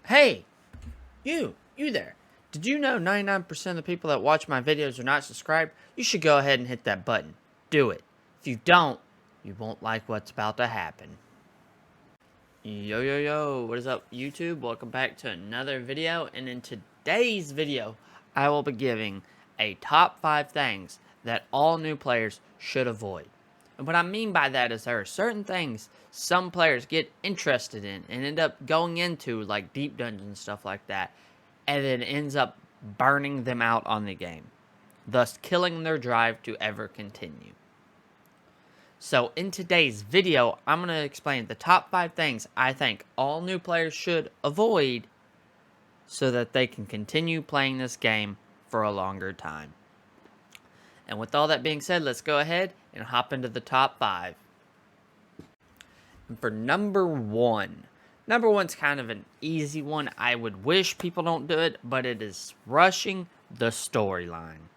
Hey, you there. Did you know 99% of the people that watch my videos are not subscribed? You should go ahead and hit that button. Do it. If you don't, you won't like what's about to happen. Yo, what is up YouTube? Welcome back to another video, and in today's video, I will be giving a top 5 things that all new players should avoid. And what I mean by that is there are certain things some players get interested in and end up going into, like deep dungeons and stuff like that, and then ends up burning them out on the game, thus killing their drive to ever continue. So in today's video, I'm going to explain the top 5 things I think all new players should avoid so that they can continue playing this game for a longer time. And with all that being said, let's go ahead and hop into the top 5. And for number 1, number 1's kind of an easy one. I would wish people don't do it, but it is rushing the storyline.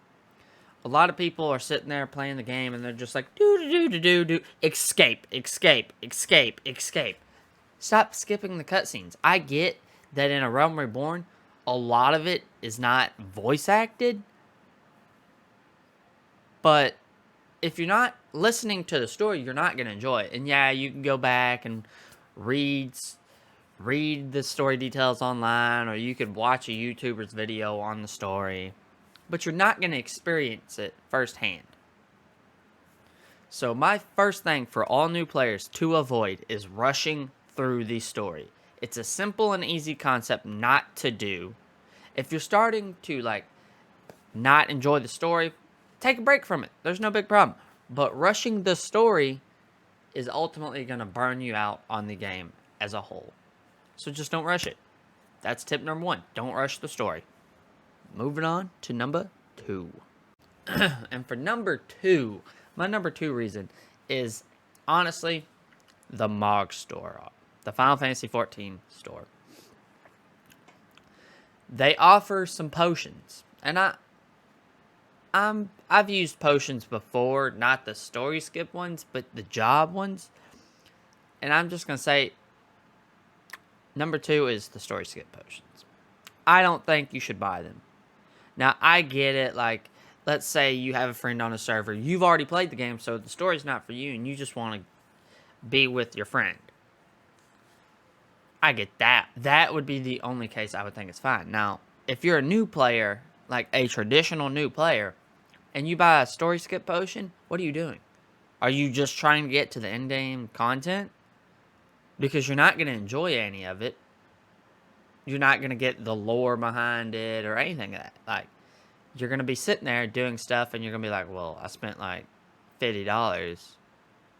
A lot of people are sitting there playing the game and they're just like, do, escape. Stop skipping the cutscenes. I get that in A Realm Reborn, a lot of it is not voice acted, but if you're not listening to the story, you're not going to enjoy it. And yeah, you can go back and read the story details online, or you could watch a YouTuber's video on the story, but you're not going to experience it firsthand. So my first thing for all new players to avoid is rushing through the story. It's a simple and easy concept not to do. If you're starting to not enjoy the story, take a break from it. There's no big problem. But rushing the story is ultimately going to burn you out on the game as a whole. So just don't rush it. That's tip number 1. Don't rush the story. Moving on to number 2. And for number 2, my number 2 reason is, honestly, the MOG store. The Final Fantasy XIV store. They offer some potions. And I've used potions before, not the story skip ones, but the job ones. And I'm just going to say, number 2 is the story skip potions. I don't think you should buy them. Now, I get it, let's say you have a friend on a server. You've already played the game, so the story's not for you, and you just want to be with your friend. I get that. That would be the only case I would think is fine. Now, if you're a new player, like a traditional new player, and you buy a story skip potion, what are you doing? Are you just trying to get to the end game content? Because you're not going to enjoy any of it. You're not going to get the lore behind it or anything like that. You're going to be sitting there doing stuff, and you're going to be like, well, I spent $50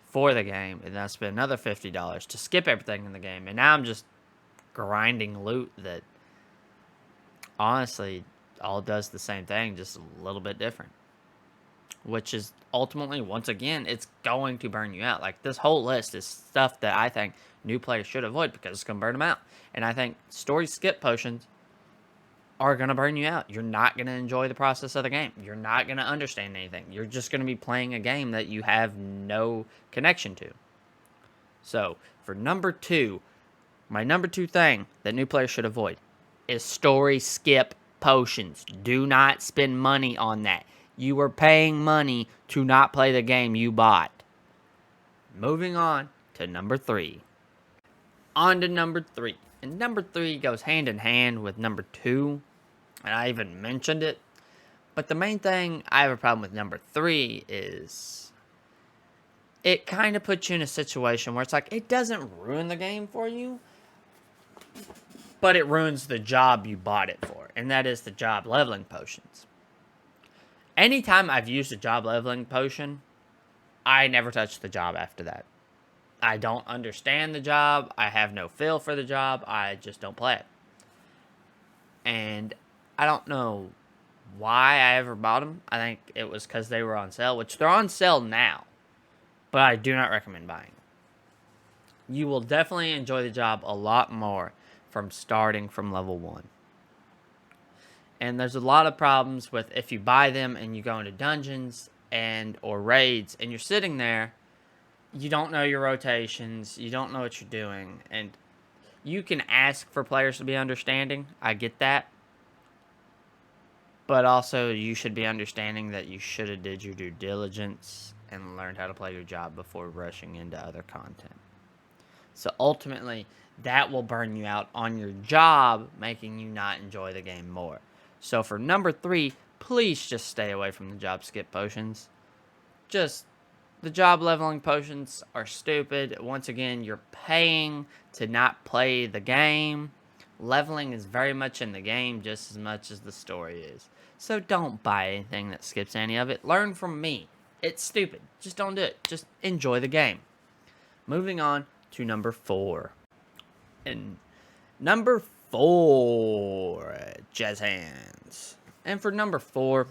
for the game, and then I spent another $50 to skip everything in the game, and now I'm just grinding loot that honestly all does the same thing, just a little bit different. Which is ultimately, once again, it's going to burn you out. This whole list is stuff that I think new players should avoid because it's going to burn them out. And I think story skip potions are going to burn you out. You're not going to enjoy the process of the game. You're not going to understand anything. You're just going to be playing a game that you have no connection to. So, for number 2, my number 2 thing that new players should avoid is story skip potions. Do not spend money on that. You are paying money to not play the game you bought. Moving on to number 3. On to number 3. And number 3 goes hand in hand with number 2. And I even mentioned it. But the main thing I have a problem with number 3 is it kind of puts you in a situation where it's it doesn't ruin the game for you, but it ruins the job you bought it for. And that is the job leveling potions. Anytime I've used a job leveling potion, I never touch the job after that. I don't understand the job. I have no feel for the job. I just don't play it. And I don't know why I ever bought them. I think it was because they were on sale, which they're on sale now. But I do not recommend buying them. You will definitely enjoy the job a lot more from starting from level 1. And there's a lot of problems with if you buy them and you go into dungeons or raids and you're sitting there, you don't know your rotations, you don't know what you're doing, and You can ask for players to be understanding. I get that. But also, you should be understanding that you should have did your due diligence and learned how to play your job before rushing into other content. So ultimately, that will burn you out on your job, making you not enjoy the game more. So for number 3, please just stay away from the job skip potions. Just, the job leveling potions are stupid. Once again, you're paying to not play the game. Leveling is very much in the game just as much as the story is. So don't buy anything that skips any of it. Learn from me. It's stupid. Just don't do it. Just enjoy the game. Moving on to number 4. And number 4, jazz hands. And for number 4,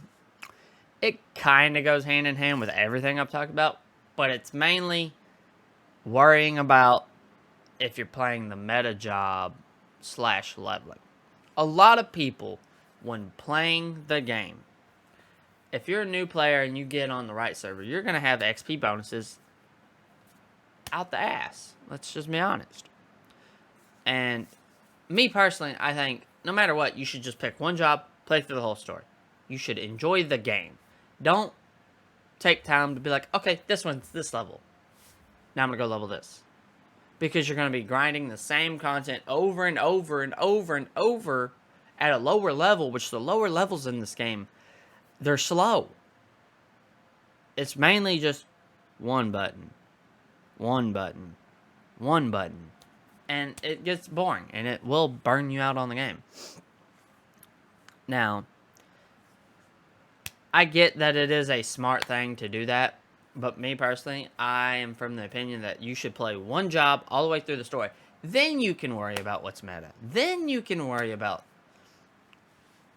it kind of goes hand in hand with everything I've talked about, but it's mainly worrying about if you're playing the meta job / leveling. A lot of people, when playing the game, if you're a new player and you get on the right server, you're going to have XP bonuses out the ass. Let's just be honest. And me personally, I think no matter what, you should just pick one job, play through the whole story. You should enjoy the game. Don't take time to be like, okay, this one's this level. Now I'm going to go level this. Because you're going to be grinding the same content over and over and over and over at a lower level, which the lower levels in this game, they're slow. It's mainly just one button, one button, one button. And it gets boring, and it will burn you out on the game. Now, I get that it is a smart thing to do that, but me personally, I am from the opinion that you should play one job all the way through the story. Then you can worry about what's meta. Then you can worry about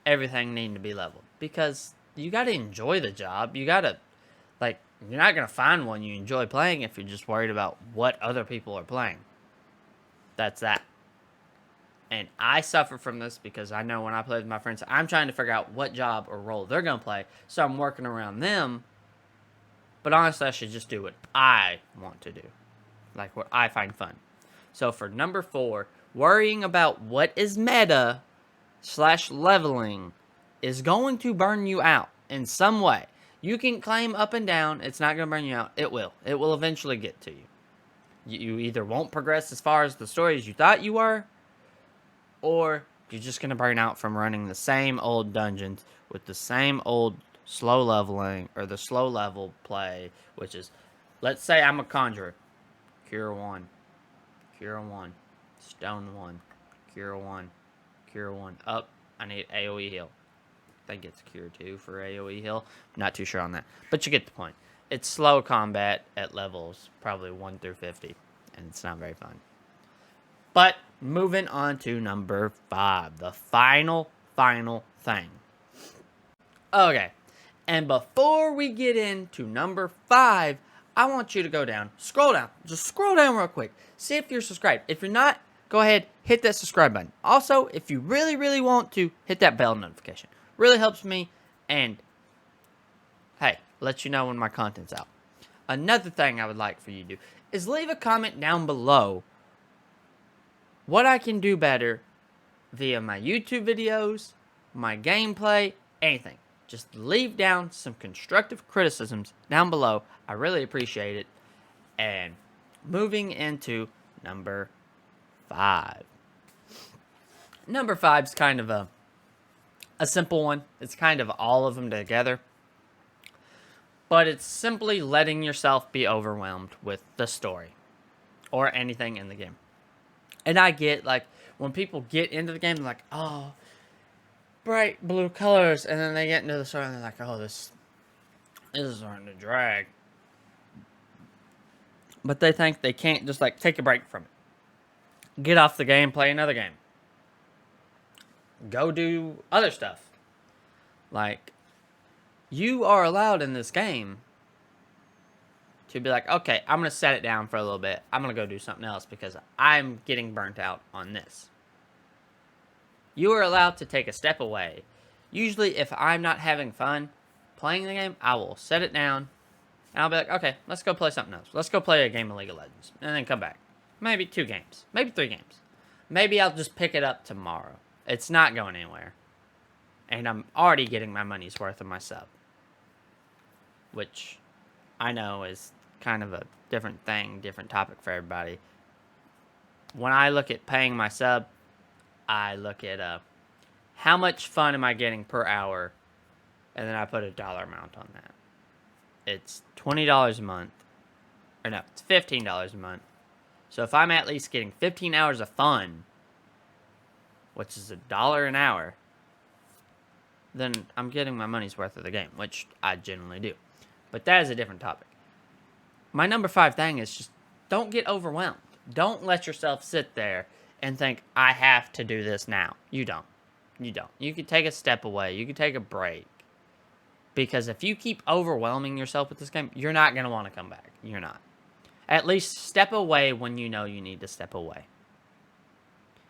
everything needing to be leveled. Because you got to enjoy the job. You got to, like, you're not going to find one you enjoy playing if you're just worried about what other people are playing. That's that. And I suffer from this because I know when I play with my friends, I'm trying to figure out what job or role they're going to play. So I'm working around them. But honestly, I should just do what I want to do. Like what I find fun. So for number 4, worrying about what is meta / leveling is going to burn you out in some way. You can claim up and down. It's not going to burn you out. It will. It will eventually get to you. You either won't progress as far as the story as you thought you were, or you're just going to burn out from running the same old dungeons with the same old slow leveling, or the slow level play, which is, let's say I'm a conjurer. Cure 1. Cure 1. Stone 1. Cure 1. Cure 1. Up. I need AoE heal. I think it's Cure 2 for AoE heal. I'm not too sure on that. But you get the point. It's slow combat at levels, probably 1 through 50, and it's not very fun. But moving on to number 5, the final thing. Okay, and before we get into number 5, I want you to go down, scroll down, just scroll down real quick. See if you're subscribed. If you're not, go ahead, hit that subscribe button. Also, if you really, really want to, hit that bell notification. Really helps me, and hey, let you know when my content's out. Another thing I would like for you to do is leave a comment down below what I can do better via my YouTube videos, my gameplay, anything. Just leave down some constructive criticisms down below. I really appreciate it. And moving into number 5. Number 5 is kind of a simple one. It's kind of all of them together. But it's simply letting yourself be overwhelmed with the story or anything in the game. And I get, like, when people get into the game, they're like, oh, bright blue colors. And then they get into the story and they're like, oh, this is starting to drag. But they think they can't just, like, take a break from it. Get off the game, play another game. Go do other stuff. Like, you are allowed in this game to be like, okay, I'm going to set it down for a little bit. I'm going to go do something else because I'm getting burnt out on this. You are allowed to take a step away. Usually, if I'm not having fun playing the game, I will set it down, and I'll be like, okay, let's go play something else. Let's go play a game of League of Legends, and then come back. Maybe 2 games. Maybe 3 games. maybe I'll just pick it up tomorrow. It's not going anywhere. And I'm already getting my money's worth of my sub. Which I know is kind of a different thing, different topic for everybody. When I look at paying my sub, I look at how much fun am I getting per hour, and then I put a dollar amount on that. It's $20 a month. Or no, it's $15 a month. So if I'm at least getting 15 hours of fun, which is $1 an hour, then I'm getting my money's worth of the game, which I generally do. But that is a different topic. My number 5 thing is just don't get overwhelmed. Don't let yourself sit there and think, I have to do this now. You don't. You don't. You can take a step away. You can take a break. Because if you keep overwhelming yourself with this game, you're not going to want to come back. You're not. At least step away when you know you need to step away.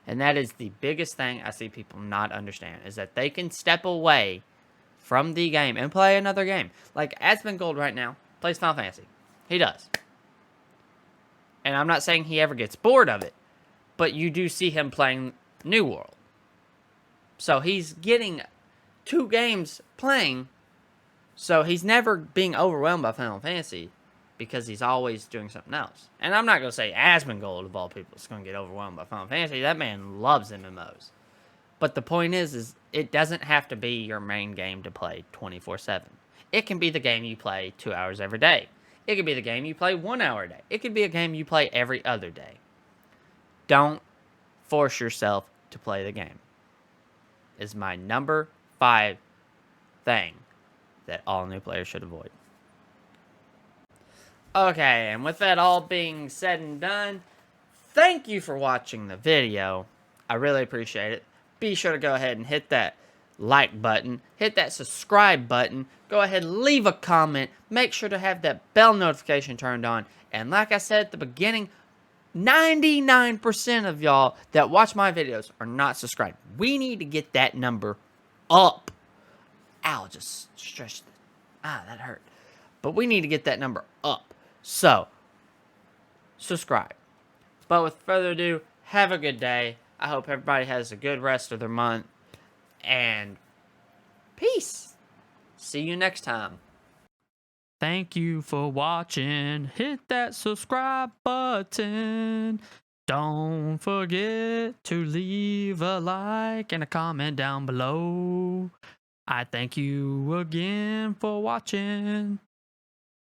And that is the biggest thing I see people not understand, is that they can step away from the game and play another game. Like Asmongold right now plays Final Fantasy. He does. And I'm not saying he ever gets bored of it, but you do see him playing New World. So he's getting 2 games playing, so he's never being overwhelmed by Final Fantasy because he's always doing something else. And I'm not going to say Asmongold, of all people, is going to get overwhelmed by Final Fantasy. That man loves MMOs. But the point is it doesn't have to be your main game to play 24/7. It can be the game you play 2 hours every day. It could be the game you play 1 hour a day. It could be a game you play every other day. Don't force yourself to play the game. Is my number 5 thing that all new players should avoid. Okay, and with that all being said and done, thank you for watching the video. I really appreciate it. Be sure to go ahead and hit that like button, hit that subscribe button, go ahead and leave a comment, make sure to have that bell notification turned on, and like I said at the beginning, 99% of y'all that watch my videos are not subscribed. We need to get that number up. Ow, just stretched it. That hurt. But we need to get that number up. So, subscribe. But with further ado, have a good day. I hope everybody has a good rest of their month. And peace. See you next time. Thank you for watching. Hit that subscribe button. Don't forget to leave a like and a comment down below. I thank you again for watching.